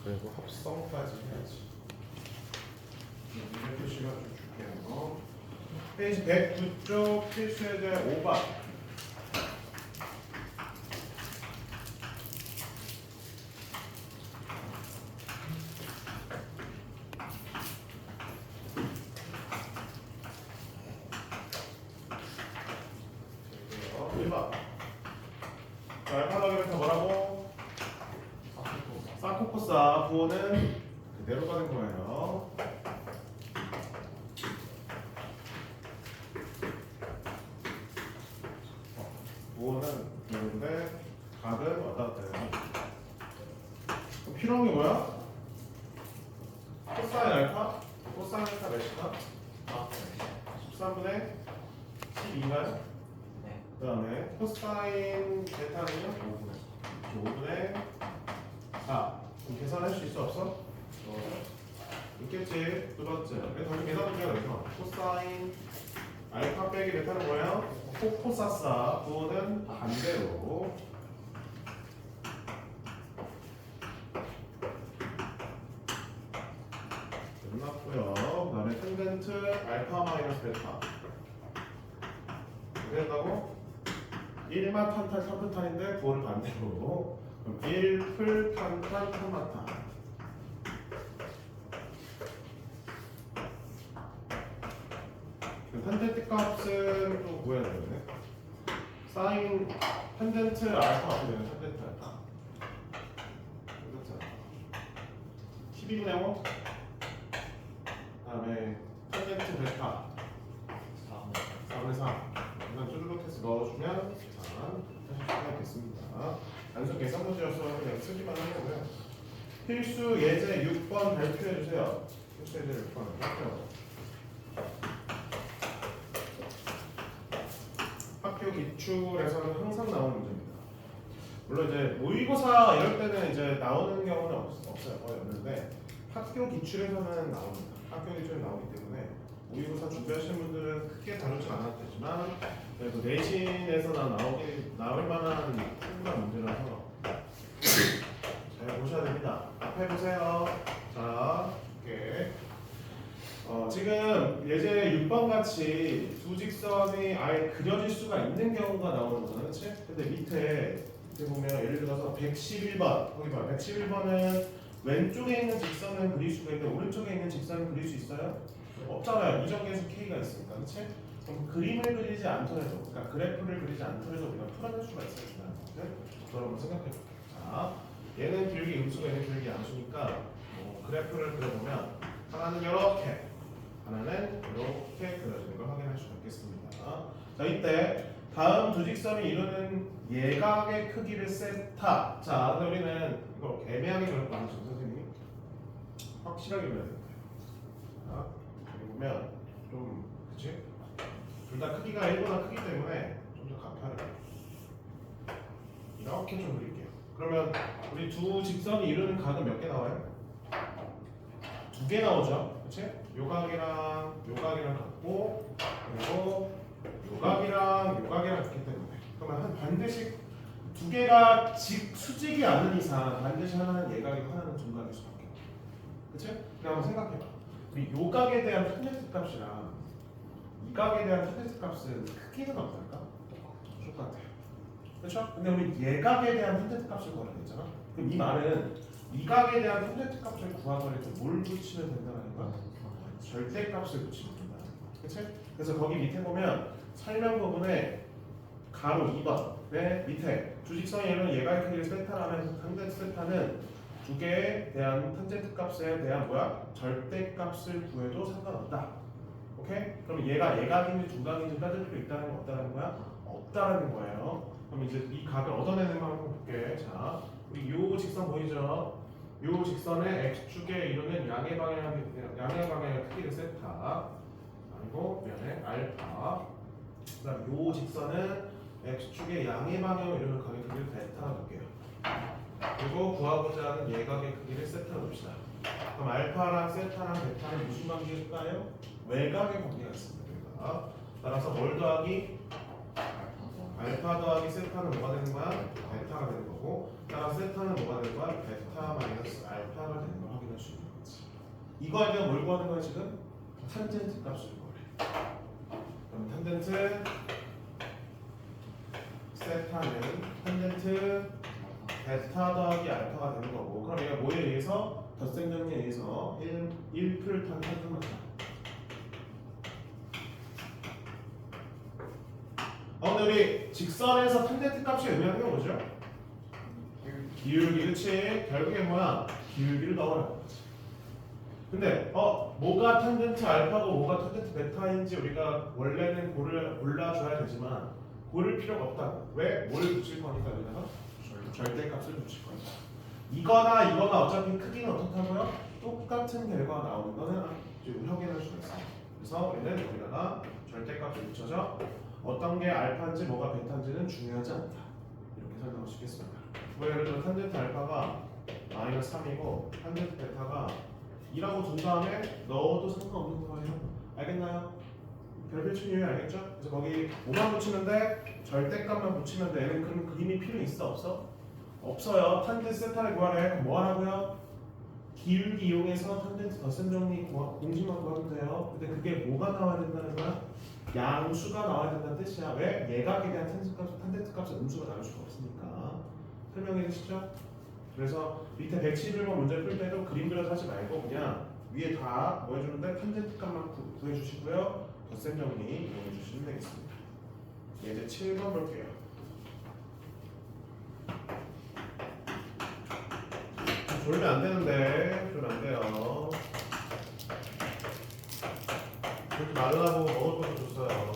그리고 합성까지 해야지. 문제 표시가 좀 줄게요. 페이지 109쪽 필수예제 5번. 알파벳에서 뭐라고? 사코코사 부호는 그대로 가는 거예요. 부호는 그대로인데 각은 왔다 갔다 해요. 필요한 게 뭐야? 코사인 알파? 코사인 알파 몇이다? 13분의 12인가요? 그 다음에 코사인 베타는요? 5분의 4. 그럼 계산할 수 있어 없어? 있겠지. 두 번째. 그래서 다시 계산 문제가 돼서 코사인 알파 빼기 베타는 뭐예요? 코코사사. 부호는 반대로. 끝났고요. 그 다음에 탄젠트 알파 마이너스 베타. 어떻게 된다고? 1마 탄탄 3분탄인데 부호를 반대로. 그럼 1풀 탄탄 3마탄. 탄젠트 값은 또 구해야 되겠네. 사인 탄젠트 알파 어떻게 되냐? 탄젠트 알파. 탄젠트 알파. 12분의 5. 그다음에 탄젠트 베타. 4분의 3. 이건 쭈르륵 해서 넣어주면 계산 하시겠습니다. 단순 계산 문제여서 그냥 쓰기만 하는 거고요. 필수 예제 6번 발표해 주세요. 필수 예제 6번 발표. 학교 기출에서는 항상 나오는 문제입니다. 물론 이제 모의고사 이럴 때는 이제 나오는 경우는 없어요. 거의 없는데 학교 기출에서는 나옵니다. 학교 기출에 나오기 때문에 모의고사 준비하시는 분들은 크게 다루지 않아도 되지만 그래도 내신에서나 나올 만한 충분한 문제라서 잘 보셔야 됩니다. 앞에 보세요. 자, 이렇게 지금 예제 6번 같이 두 직선이 아예 그려질 수가 있는 경우가 나오는 거잖아, 그렇지? 근데 밑에 보면 예를 들어서 111번 거기 봐. 111번은 왼쪽에 있는 직선은 그릴 수가 있는데 오른쪽에 있는 직선은 그릴 수 있어요? 없잖아요. 이정계수 K가 있으니까, 그렇지? 그럼 그림을 그리지 않더라도, 그러니까 그래프를 그리지 않더라도 우리가 풀어낼 수가 있어요. 그걸 한번 생각해볼게요. 자, 얘는 길게 음수가 얘는 길게 양수니까 그래프를 그려보면 하나는 이렇게, 하나는 이렇게 그려지는 걸 확인할 수가 있겠습니다. 자, 이때 다음 두 직선이 이루는 예각의 크기를 세타. 자, 근데 우리는 이거 애매하게 그릴 거 아니죠, 선생님이? 확실하게 그려야 돼요. 자, 여기 보면 좀, 그치? 둘 다 크기가 1보다 크기 때문에 좀 더 가파르게 이렇게 좀 그릴게요. 그러면 우리 두 직선이 이루는 각은 몇 개 나와요? 2개 나오죠, 그치? 요각이랑 요각이랑 같고 그리고 요각이랑 같기 때문에 그러면 한 반드시 2개가 수직이 않는 이상 반드시 하나는 예각이고 하나는 중각일 수밖에 없어. 그치? 그럼 한번 생각해봐. 우리 요각에 대한 탄젠트 값이랑 이 각에 대한 탄젠트 값은 크기는 어떨까? 똑같아요. 그렇죠? 근데 우리 예각에 대한 탄젠트 값을 구하려 했잖아. 그럼 이 말은 이 각에 대한 탄젠트 값을 구하더라도 뭘 붙이면 된다는 거야? 절대값을 붙이면 된다는 거야. 그렇지? 그래서 거기 밑에 보면 설명 부분에 가로 2번의 밑에 주직선이 이루는 예각의 크기를 세타라면 탄젠트 세타는 두 개에 대한 탄젠트 값에 대한 뭐야? 절대값을 구해도 상관없다. 오케이? 그럼 얘가 예각인지 중각인지 따질 필요 있다는 거 없다는 거야? 없다라는 거예요. 그럼 이제 이 각을 얻어내는 거 한번 볼게. 자, 우리 요 직선 보이죠? 요 직선의 x축에 이루는 양의 방향의 크기를 세타. 그리고 면에 알파. 그다음 요 직선은 x축의 양의 방향을 이루는 각의 크기를 베타라 볼게요. 그리고 구하고자 하는 예각의 크기를 세타로 봅시다. 그럼 알파랑 세타랑 베타는 무슨 관계일까요? 외곽의 관계가 있습니다. 따라서 뭘 더하기? 알파 더하기 세타는 뭐가 되는 거야? 베타가 되는 거고, 따라서 세타는 뭐가 되는 거야? 베타 마이너스 알파가 되는 이거에 대한 뭘 구하는 거야 지금? 탄젠트 값을 구하래. 그럼 탄젠트 세타는 탄젠트 베타 더하기 알파가 되는 거고, 그럼 얘가 뭐에 의해서? 덧셈 정리에 의해서 1풀 탄 탄탄하다. 근데 우리 직선에서 탄젠트 값이 의미하는 게 뭐죠? 기울기. 그치? 결국에 뭐야? 기울기를 넣으라는 거지. 근데 뭐가 탄젠트 알파고 뭐가 탄젠트 베타인지 우리가 원래는 골라줘야 되지만 고를 필요가 없다고. 왜? 뭘 붙일 거니까 여기다가? 절대값을 붙일 거니까. 이거나 어차피 크기는 어떻다고요? 똑같은 결과가 나오는 거는 확인할 수가 있어요. 그래서 우리는 여기다가 절대값을 붙여줘. 어떤 게 알파인지 뭐가 베타인지는 중요하지 않다. 이렇게 설명할 수 있겠습니다. 뭐 예를 들어 탄젠트 알파가 마이너스 3이고 탄젠트 베타가 2라고 둔 다음에 넣어도 상관없는 거예요. 알겠나요? 별표 친 이유 알겠죠? 그래서 거기 뭐만 붙이면 돼? 절대값만 붙이면 돼. 얘는 그럼 그림이 필요 있어 없어? 없어요. 탄젠트 세타를 구하래. 그럼 뭐 하라고요? 기울기 이용해서 탄젠트 덧셈 정리 공식만 구하면 돼요. 근데 그게 뭐가 나와야 된다는 거야? 양수가 나와야 된다는 뜻이야. 왜? 예각에 대한 탄젠트 값은 음수가 나올 수가 없으니까. 설명해 주시죠? 그래서 밑에 111번 문제 풀 때도 그림 그려서 하지 말고 그냥 위에 다 뭐 해주는데 탄젠트 값만 구해 주시고요. 덧셈 정리 이용해 주시면 되겠습니다. 이제 7번 볼게요. 졸면 안 되는데, 졸면 안 돼요. 그렇게 말라고 먹을 것도 줬어요.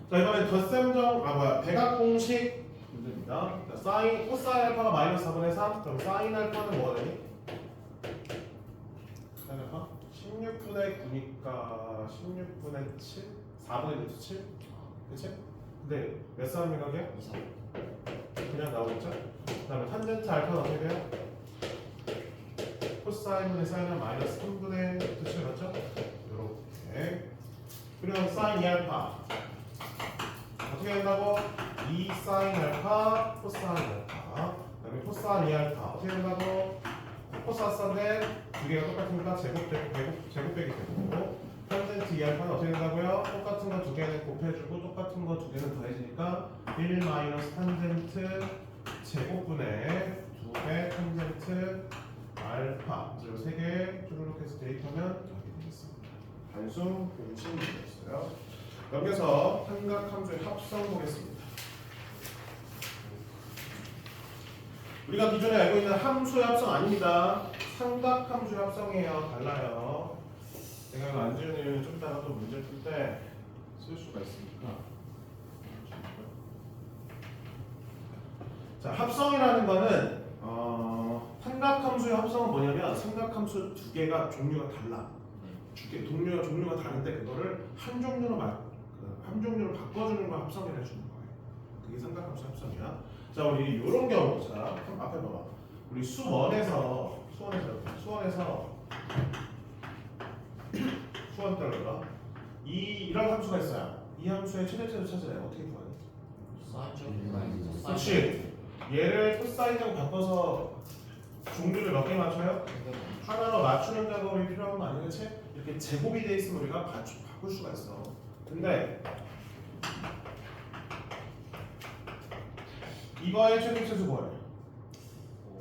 자, 이번엔 대각 공식 문제입니다. 자, 코사인 알파가 마이너스 4분의 3. 그럼 사인 알파는 뭐가 되니? 사인 알파? 16분의 9니까 16분의 7? 4분의 루트 7? 그치? 근데 몇 사람인 가게야? 2, 3. 그냥 나오겠죠? 그 다음에 탄젠트 알파는 어떻게 돼요? 코사인분의 사인은 마이너스 3분의 루트 7 맞죠? 이렇게. 그리고 사인 2알파 어떻게 된다고? 2 사인 알파 코사인 알파. 그 다음에 코사인 2알파 어떻게 된다고? 코사인데 두 개가 똑같으니까 제곱되기 되고, 탄젠트 2알파는 어떻게 된다고요? 똑같은 거 두 개는 곱해주고 똑같은 거 두 개는 더해지니까 1 마이너스 탄젠트 제곱분의 2배 탄젠트 알파. 그리고 3개 쭈르륵 해서 대입하면 이렇게 되겠습니다. 단순 공식 문제였어요. 여기서 삼각함수의 합성 보겠습니다. 우리가 기존에 알고 있는 함수의 합성 아닙니다. 삼각함수의 합성이에요. 달라요. 제가 이거 안 지우는 이유는 좀 이따가 또 문제 풀 때 쓸 수가 있으니까. 자, 합성이라는 거는 삼각함수의 합성은 뭐냐면 삼각함수 두 개가 종류가 달라. 종류가 다른데 그거를 한 종류로 바꿔주는 걸 합성이라 해주는 거예요. 그게 삼각함수 합성이야. 자, 우리 이런 경우, 자, 앞에 봐봐. 우리 수원에서 수원 따라가 이런 함수가 있어요. 이 함수의 최대치를 찾으래요. 어떻게 구하니? 그렇지. 얘를 코사인으로 바꿔서 종류를 몇 개 맞춰요? 하나로 맞추는 작업이 필요한 거 아니겠지? 이렇게 제곱이 돼 있으면 우리가 바꿀 수가 있어. 근데 이거의 최대치수 뭐예요?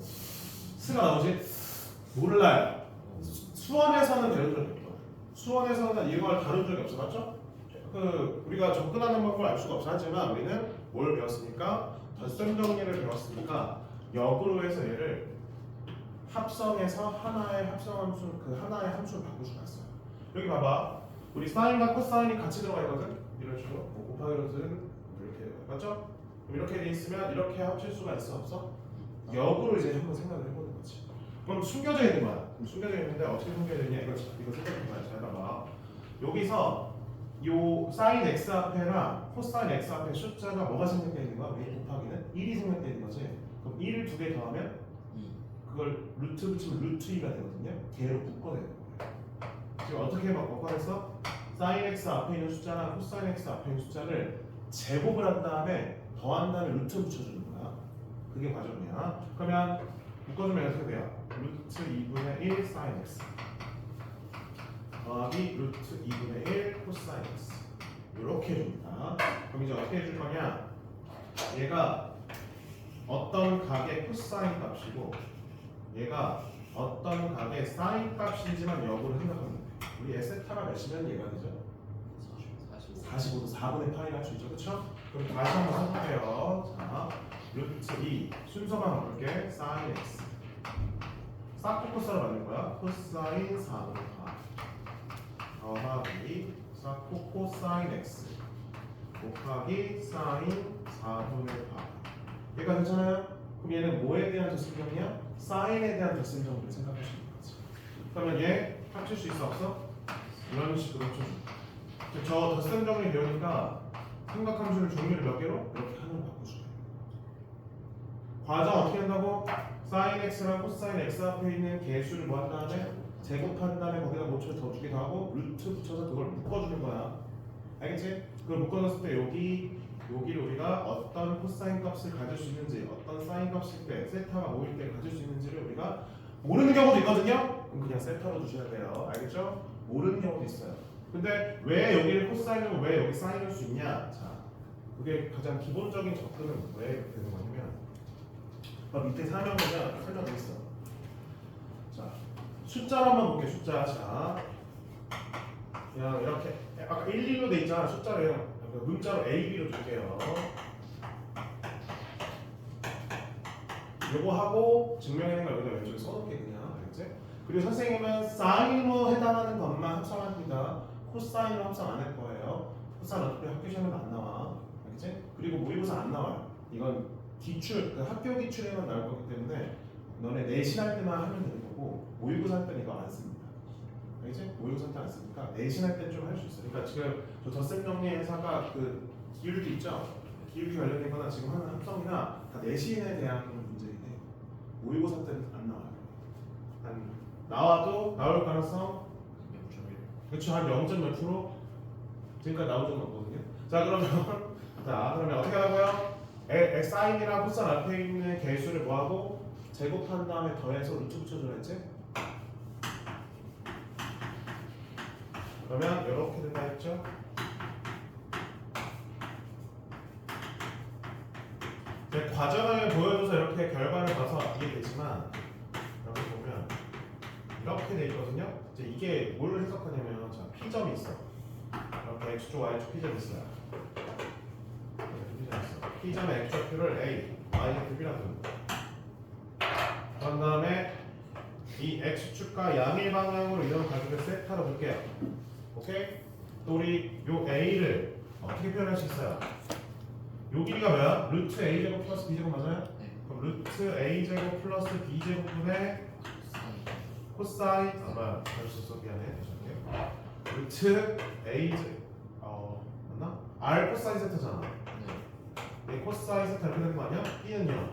스가 나오지? 몰라요. 수원에서는 배운 적이 없어. 수원에서는 이걸 다룬 적이 없어, 맞죠? 우리가 접근하는 방법을 알 수가 없어. 하지만 우리는 뭘 배웠으니까 덧셈 정리를 배웠으니까 역으로 해서 얘를 합성해서 하나의 합성함수 하나의 함수를 바꿀 수가 있어요. 여기 봐봐. 우리 사인과 코사인이 같이 들어가 있거든. 이런 식으로 곱하기로는 이렇게 맞죠? 그럼 이렇게 돼 있으면 이렇게 합칠 수가 있어 없어? 역으로 이제 한번 생각을 해보는 거지. 그럼 숨겨져 있는 거야. 숨겨져 있는데 어떻게 숨겨져 있냐? 이거 생각해 봐야 잘 봐봐. 여기서 요 사인 x 앞에랑 코사인 x 앞에 숫자가 뭐가 생략되어 있는 거야? 우리 곱하기는 1이 생략되어 있는 거지. 그럼 1을 두 개 더하면 그걸 루트 붙이면 루트 2가 되거든요. 걔로 묶어내는 거예요. 지금 어떻게 바꿔서 사인 x 앞에 있는 숫자랑 코사인 x 앞에 있는 숫자를 제곱을 한 다음에 더한 다음에 루트 붙여주는 거야. 그게 과정이야. 그러면 묶어주면 어떻게 돼요? 루트 2분의 1 sin x 더하기 루트 2분의 1 코사인 x 이렇게 해줍니다. 그럼 이제 어떻게 해줄 거냐? 얘가 어떤 각의 코사인 값이고 얘가 어떤 각의 사인 값인지만 역으로 생각하면 돼. 우리 에세타가 몇이면 얘가 되죠? 45도 4분의 파이를 할 수 있죠, 그렇죠? 그럼 다시 한번 해볼게요. 자, 루트 2 순서만 바꿀게. 사인 x 싹 코사로 만들 거야. 코사인 4분의 파 더하기 싹 코사인 x 곱하기 사인 4분의 파. 얘가 괜찮아요? 그럼 얘는 뭐에 대한 덧셈정이야? 사인에 대한 덧셈정으로 생각하시면 되지. 그러면 얘 합칠 수 있어 없어? 이런 식으로 저 덧셈정리 배우니까 삼각함수를 종류를 몇 개로? 이렇게 하나로 바꿔줘요. 과정 어떻게 한다고? 사인 x랑 코사인 x 앞에 있는 개수를 뭐 한 다음에 제곱한 다음에 거기다 모초를 더 두 개 더하고 루트 붙여서 그걸 묶어주는 거야. 알겠지? 그걸 묶어줬을 때 여기를 우리가 어떤 코사인 값을 가질 수 있는지 어떤 사인 값일 때 세타가 모일 때 가질 수 있는지를 우리가 모르는 경우도 있거든요. 그럼 그냥 세타로 두셔야 돼요. 알겠죠? 모르는 경우도 있어요. 근데 왜 여기를 코사인이고 왜 여기 사인일 수 있냐? 자, 그게 가장 기본적인 접근은 왜 이렇게 되는 거냐면 밑에 설명돼 있어. 자, 숫자로 한번 볼게. 숫자. 자, 그냥 이렇게 아까 1, 2로 돼 있잖아. 숫자를 문자로 A, B로 줄게요. 요거 하고 증명하는 걸 여기다 왼쪽에 써놓을게 그냥. 알겠지? 그리고 선생님은 사인으로 해당하는 것만 합성합니다. 코사인으로 합성 안 할 거예요. 코사인 어차피 학교 시험에도 안 나와. 알겠지? 그리고 모의고사 안 나와요. 이건 기출, 그 학교 기출에만 나올 거기 때문에 너네 내신할 때만 하면 되는 거고 모의고사 할 때는 이거 안 씁니다. 알겠지? 모의고사 때 안 쓰니까 내신할 때 좀 할 수 있어. 그러니까 지금 저 덧셈 정리 회사가 그 기울기 있죠? 기울기 관련된 거나 지금 하는 합성이나 다 내신에 대한 문제인데 모의고사 때는 안 나와요. 나와도 나올 가능성 0.1. 그렇죠. 한 0. 몇 프로? 지금까지 나온 적은 없거든요. 자 그러면 어떻게 하고요? 사인이랑 코사인 앞에 있는 개수를 뭐하고 제곱한 다음에 더해서 루트 붙여줘야 했지? 그러면 이렇게 된다 했죠? 과정을 보여줘서 이렇게 결과를 봐서 이해되지만 여기 보면 이렇게 돼 있거든요. 이제 이게 뭘 해석하냐면 자, P점이 있어. 이렇게 X축, Y축 P점이 있어요. P점의 X좌표를 A, Y좌표 B라고 합니다. 그런 다음에 이 X축과 양일 방향으로 이런 가지고 세타로 볼게요. 오케이? 또 우리 요 A를 어떻게 표현할 수 있어요? 요 길이가 뭐야? 루트 A제곱 플러스 B제곱 맞아요? 네. 그럼 루트 A제곱 플러스 B제곱분의 코사인 뭐야? 잘했어. 미안해. 루트 A제곱 맞나? R 코사인 세타잖아. 네. 코사인 세타 이렇게 되는 거 아니야? B는요?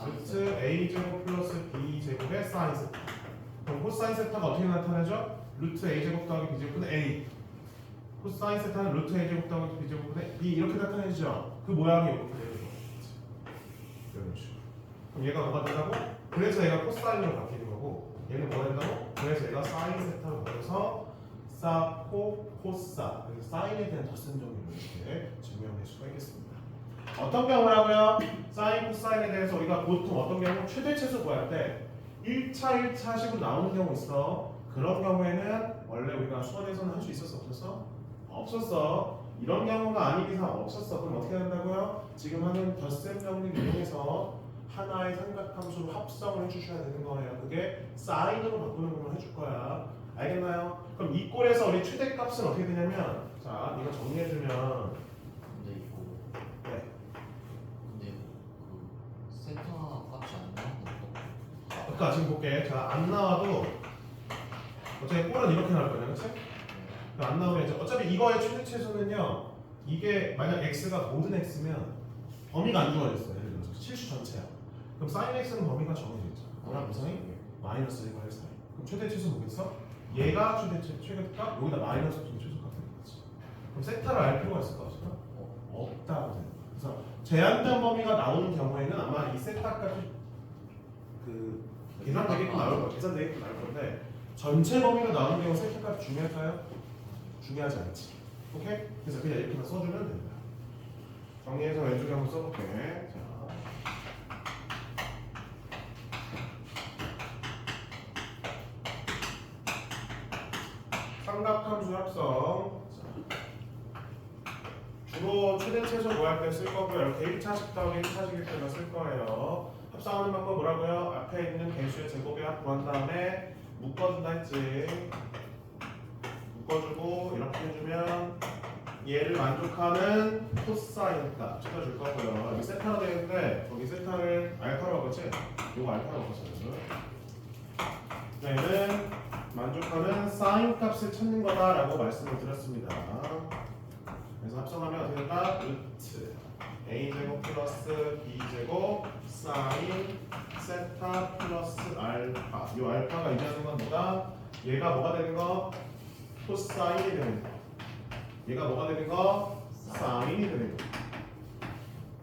루트 A제곱 플러스 B제곱의 사인 세타. 그럼 코사인 세타가 어떻게 나타나죠? 루트 A제곱 더하기 B제곱분의 A. 코사인 세타는 루트 A제곱 더하기 B제곱분의 B 이렇게 나타내죠? 그 모양이 이렇게 되는 거죠. 그럼 얘가 뭐가 된다고? 그래서 얘가 코사인으로 바뀌는 거고 얘는 뭐가 된다고? 그래서 얘가 사인 세타로 바뀌어서 사코 코사. 그래서 사인에 대한 덧셈 정리를 이렇게 증명할 수가 있겠습니다. 어떤 경우라고요? 사인 코사인에 대해서 우리가 보통 어떤 경우 최대치수 구할 때 1차 1차식으로 나오는 경우 있어. 그런 경우에는 원래 우리가 수원에서는 할 수 있었어 없었어? 없었어. 이런 경우가 아닌 이상 없었어. 그럼 어떻게 된다고요? 지금 하는 덧셈 정리를 이용해서 하나의 삼각함수로 합성을 해주셔야 되는 거예요. 그게 사인으로 바꾸는 것만 해줄 거야. 알겠나요? 그럼 이 꼴에서 우리 최대값은 어떻게 되냐면 자 이거 정리해주면 근데 이거 네. 근데 그 세타 값이 안 나오는 거. 그러니까 지금 볼게. 자 안 나와도 어차피 꼴은 이렇게 나올 거냐, 그렇지? 안 나오면 이제 어차피 이거의 최대치수는요. 이게 만약 x가 모든 x면 범위가 안 주어졌어. 예를 들어서 실수 전체야. 그럼 sin x는 범위가 정해져 있잖아. 뭐랑 무상이? 마이너스 1과 1 사이. 그럼 최대치수 뭐겠어? 얘가 최대값 여기다 마이너스 좀 최소값 되는 거지. 그럼 세타를 알 필요가 있을까 없을까? 없다고 돼. 그래서 제한된 범위가 나오는 경우에는 아마 이 세타 값이 그 계산되게끔 나올 거야. 계산되게끔 나올 건데 전체 범위로 나오는 경우 세타값 중요할까요? 중요하지 않지. 오케이? 그래서 그냥 이렇게만 써주면 됩니다. 정리해서 왼쪽에 한번 써볼게. 자. 삼각함수 합성. 주로 최대 최소 구할 때 쓸 거고요. 이렇게 1차식 더하기 1차식일 때만 쓸 거예요. 합성하는 방법 뭐라고요? 앞에 있는 개수의 제곱의 합 구한 다음에 묶어준다 했지. 묶어주고 이렇게 해주면 얘를 만족하는 코사인 값 찾아줄 거고요. 여기 세타로 되어 있는데 거기 세타를 알파로 바꿨지? 요거 알파로 바꿨어요. 얘는 만족하는 사인 값을 찾는 거다라고 말씀을 드렸습니다. 그래서 합성하면 어떻게 될까? 루트 a제곱 플러스 b제곱 사인 세타 플러스 알파. 이 알파가 의미하는 건 뭐다? 얘가 뭐가 되는 거? 코사인이 되는 거. 얘가 뭐가 되는 거? 사인이 되는 거.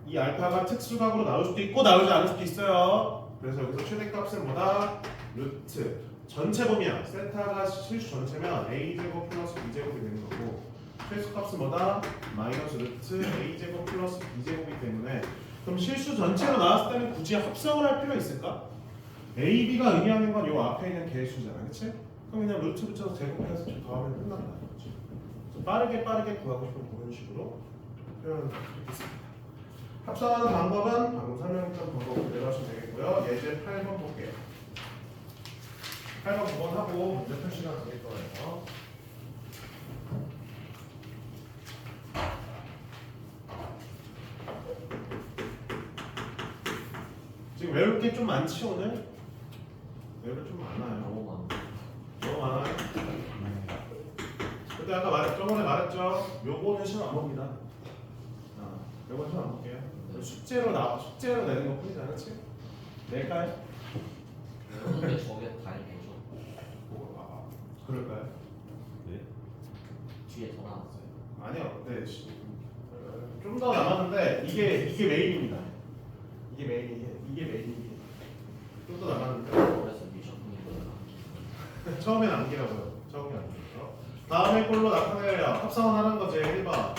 이 알파가 특수각으로 나올 수도 있고 나오지 않을 수도 있어요. 그래서 여기서 최대값은 뭐다? 루트 전체 범위야. 세타가 실수 전체면 a제곱 플러스 b제곱이 되는 거고 최소값은 뭐다? 마이너스 루트 a제곱 플러스 b제곱이기 때문에 그럼 실수 전체로 나왔을 때는 굳이 합성을 할 필요가 있을까? a, b가 의미하는 건 요 앞에 있는 개수잖아. 그치? 그럼 그냥 루트 붙여서 제곱해서 더하면 끝난다. 그치? 빠르게 구하고 싶으면 그런 식으로 표현하겠습니다. 합성하는 방법은 방금 설명했던 방법 그대로 하시면 되겠고요. 예제 8번 볼게요. 8번 9번 하고 문제 풀 시간 드릴 거예요. 지금 외울 게 좀 많지 오늘? 외울 게 좀 많아요. 너무 많아요? 그때 아까 저번에 말했죠? 요거는 시험 안 봅니다. 요거는 시험 안 볼게요. 숙제로 내는 거 뿐이잖아, 그렇지? 낼까요? 근데 저게 다행이죠. 그럴까요? 네? 뒤에 더 나왔어요. 아니요. 네. 좀 더 남았는데 이게 메인입니다. 이게 메인이에요. 좀 더 남았는데 그래서 미션분이 처음엔 암기라고요. 처음엔 암기죠. 다음에 꼴로 나타내요. 합성은 하는 거지. 1번.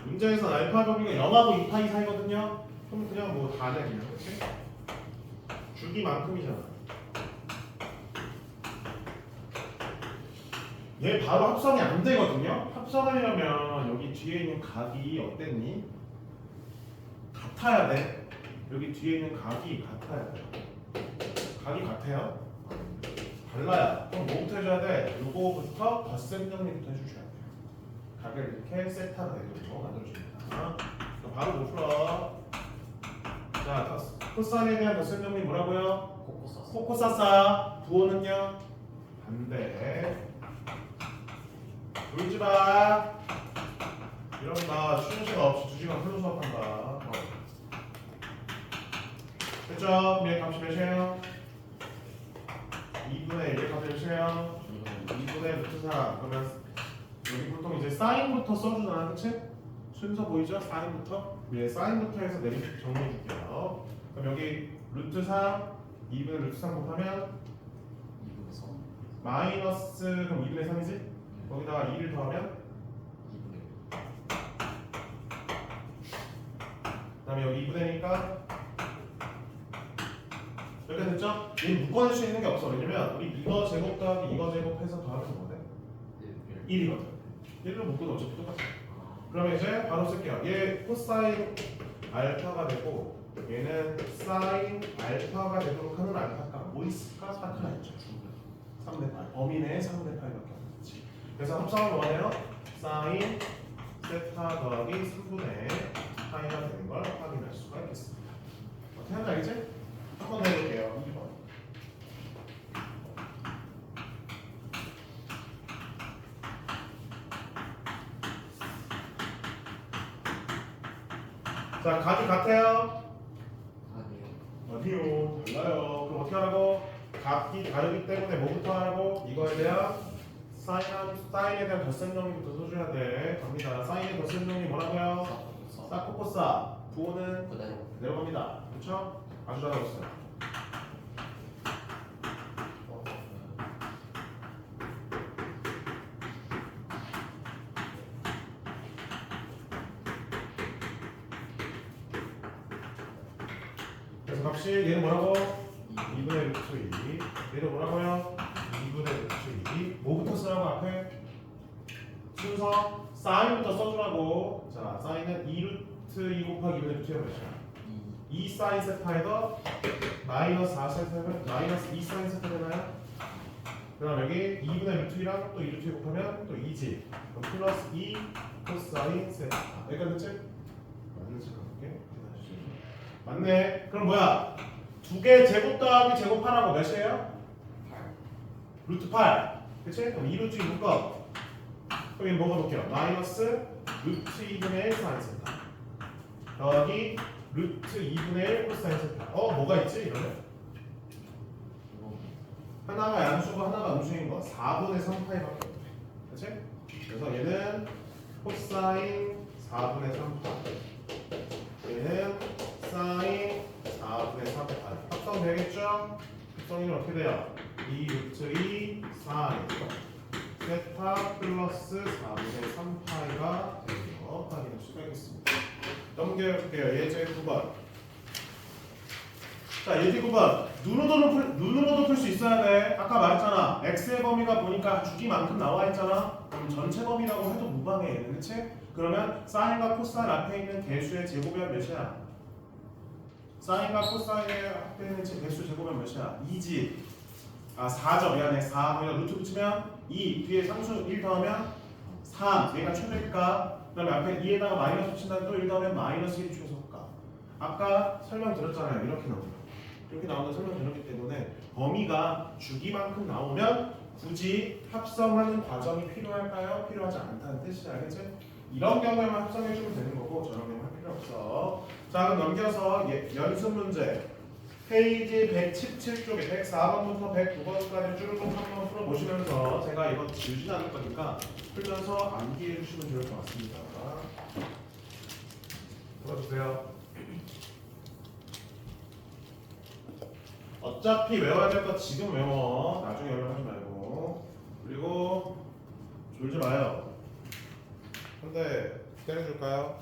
문제에서 알파 범위가 0하고 2파이 사이거든요. 그럼 그냥 뭐 다 내 그냥. 그렇지? 주기만큼이잖아. 얘 바로 합성이 안 되거든요. 합성하려면 여기 뒤에 있는 각이 어땠니? 같아야 돼. 여기 뒤에 있는 각이 같아야 돼. 각이 같아요? 달라요. 그럼 뭐부터 해줘야 돼? 요거부터 덧셈 정리부터 해주셔야 돼요. 각을 이렇게 세타가 되도록 만들어줍니다. 바로 못 풀어. 자, 코사인에 대한 덧셈 정리 뭐라고요? 코코사스. 코코사사. 부호는요? 반대. 울지 마. 이런 나 쉬는 시간 없이 2시간 풀로 수업한다. 됐죠? 얘 값이 몇이에요? 2분의 1 값이 몇이에요? 2분의 루트 4. 그러면 여기 보통 이제 사인부터 써주잖아, 그치? 순서 보이죠? 사인부터. 예, 사인부터 해서 내리 정리해 줄게요. 그럼 여기 루트 3, 2분의 루트 3 곱하면 2분의 3. 마이너스 그럼 2분의 3이지? 거기다가 2를 더하면 2분의 그 다음에 여기 2분의니까 이렇게 됐죠? 얘 묶어낼 수 있는 게 없어. 왜냐면 우리 이거 제곱 더하기 이거 제곱해서 더하면 뭐돼? 1이거든. 1로 묶어도 어차피 똑같아. 그러면 이제 바로 쓸게요. 얘 코사인 알파가 되고 얘는 사인 알파가 되도록 하는 알파값 뭐 있을까? 딱 하나 있죠. 3대 8. 범위 내에 3대 8밖에 없지. 그래서 합성은 뭐예요? 사인 세타 더하기 3분의 파이가 되는 걸 확인할 수가 있겠습니다. 어떻게 하는지 알겠지? 한 번 더 해볼게요. 2번. 자, 각이 같아요? 아니에요. 어디요? 달라요. 그럼 어떻게 하라고? 각이 다르기 때문에 뭐부터 하라고? 이거에 대한 사인에 대한 덧셈 정리부터 써줘야 돼. 갑니다. 사인의 덧셈 정리 뭐라고요? 사코코사. 부호는 그대로. 그대로 갑니다. 그쵸? 아주 잘하고 있어요. 그래서 값이 얘는 뭐라고? 2분의 루트 2. 얘는 뭐라고요? 2분의 루트 2. 뭐부터 쓰라고 앞에? 순서 사인부터 써주라고. 자, 사인은 2루트 2 곱하기 2분의 루트 2가 몇이야? 2 사인 세타에서 마이너스 4 세타면 마이너스 2 사인 세타 되나요? 그럼 여기 2분의 루트 2랑 또 2루트 2 곱하면 또 2지. 그럼 플러스 2 코사인 세타. 여기까지 됐지? 맞는지 가볼게. 맞네. 그럼 뭐야? 두 개 제곱 더하기 제곱하라고 몇이에요? 8. 루트 8. 그치? 그럼 2루트 2 묶어. 그럼 이거 먹어볼게요. 마이너스 루트 2분의 1 사인 세타 더하기 루트 2분의 1 코사인 세타. 뭐가 있지 이러면? 하나가 양수고 하나가 음수인 거 4분의 3파이밖에 없네. 그치? 그래서 얘는 코사인 4분의 3파, 얘는 사인 4분의 3파이. 합성되겠죠? 합성이면 어떻게 돼요? 2 루트 2 사인 세타 플러스 4분의 3파이가 되는 거 확인할 수가 있겠습니다. 넘겨볼게요. 예제 9번. 자, 예제 9번. 눈으로도 풀 수 있어야 돼. 아까 말했잖아. x의 범위가 보니까 주기만큼 나와 있잖아. 그럼 전체 범위라고 해도 무방해. 얘는 그치? 그러면 사인과 코사인 앞에 있는 개수의 제곱이면 몇이야? 사인과 코사인의 앞에 있는 개수 제곱이면 몇이야? 2지. 4죠. 미안해. 4. 거기다 루트 붙이면 2. 뒤에 상수 1 더하면 3. 얘가 최대값. 그 다음에 앞에 2에다가 마이너스 붙인다면 또 1 더하면 마이너스 1이 최소값. 아까 설명드렸잖아요. 이렇게 나옵니다. 이렇게 나온다 설명드렸기 때문에 범위가 주기만큼 나오면 굳이 합성하는 과정이 필요할까요? 필요하지 않다는 뜻이지. 알겠지? 이런 경우에만 합성해주면 되는 거고 저런 경우는 할 필요 없어. 자, 그럼 넘겨서 연습 문제 페이지 117쪽에 104번부터 109번까지 쭉 한번 풀어보시면서 제가 이거 지우진 않을 거니까 풀면서 암기해 주시면 좋을 것 같습니다. 풀어주세요. 어차피 외워야 될 거 지금 외워. 나중에 외우려고 하지 말고. 그리고 졸지 마요. 근데 때려줄까요?